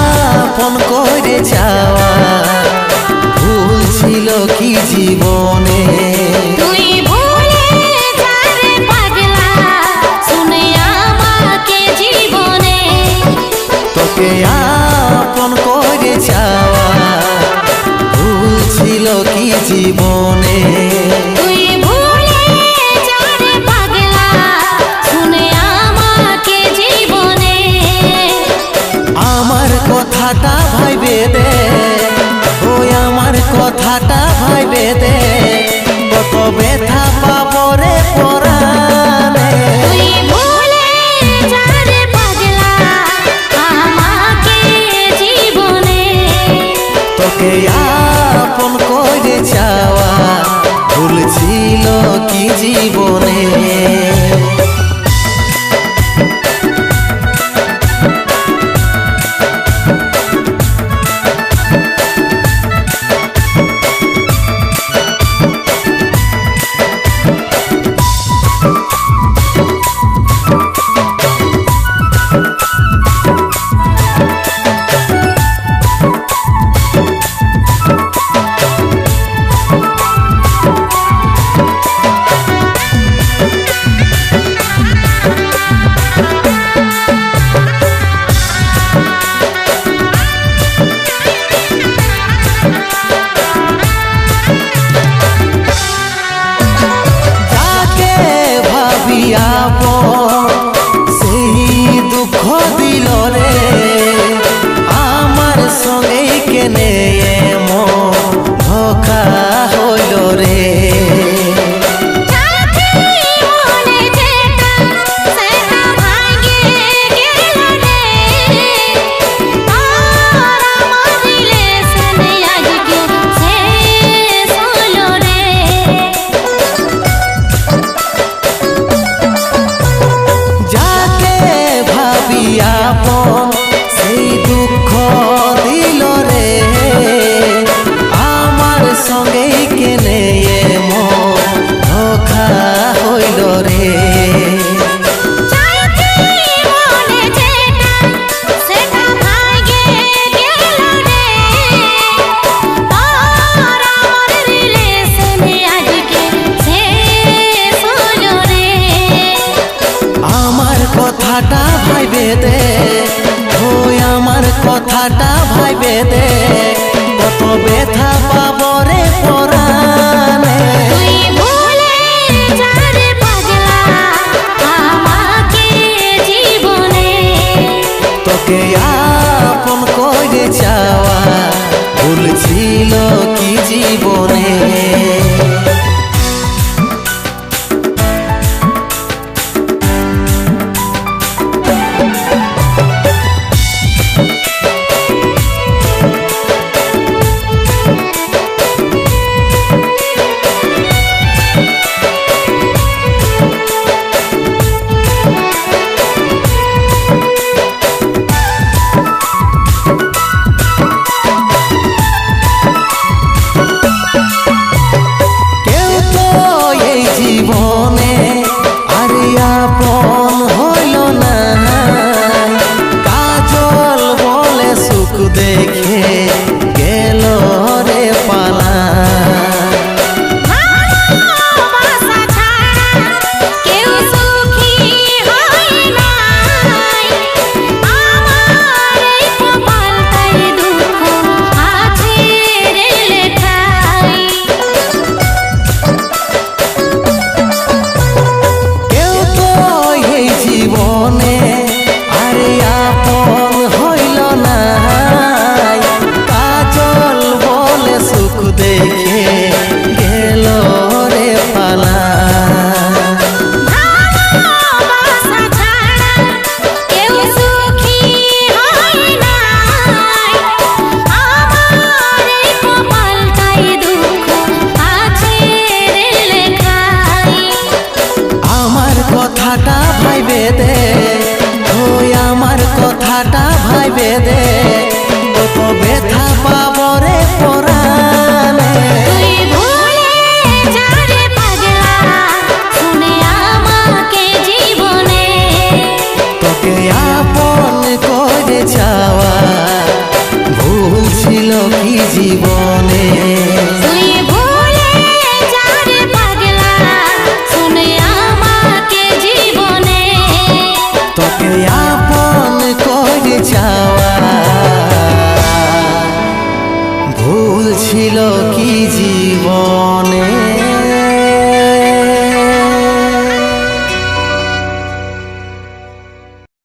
আপন করে যাওয়া ভুল ছিল কি জীবনে? তুই ভুলে যা রে পাগলা, শুনে আমাকে জীবনে। তোকে আপন করে যাওয়া ভুল ছিল কি জীবনে? তুই ভুলে যা রে পাগলা, শুনে আমাকে জীবনে। আমার কথাটা ভাইবে দে, ওই আমার কথাটা ভাইবে দে, কত ব্যথা পাবো রে পরাণে। তুই ভুলে যা রে পাগলা, আমাকে জীবনে। তোকে আপন করে যাওয়া ভুল ছিল কি জীবনে? সেই দুঃখ দিল রে আমার সঙ্গে কেনে ধোকা হইল রে। সেই দুঃখ দিল রে আমার সঙ্গে কেনে ধোকা হইল রে। আমার কথাটা ভাইবে দে, ওই আমার কথাটা ভাইবে দে, কত ব্যথা পাবো রে পরাণে। তুই ভুলে যা রে পাগলা, আমাকে জীবনে। তোকে আপন করে যাওয়া ভুল ছিল কি জীবনে? জীবনে আর আপন হইল না, কাজল বলে সুখ দেখে গেল রে পালা। জীবনে আরে আপন হইল না, কাজল বলে সুখ দেখে গেল রে পালা। আমার কথাটা ভাইবে দে, ওই আমার কথাটা ভাইবে দে, কত ব্যথা পাবো রে পরাণে।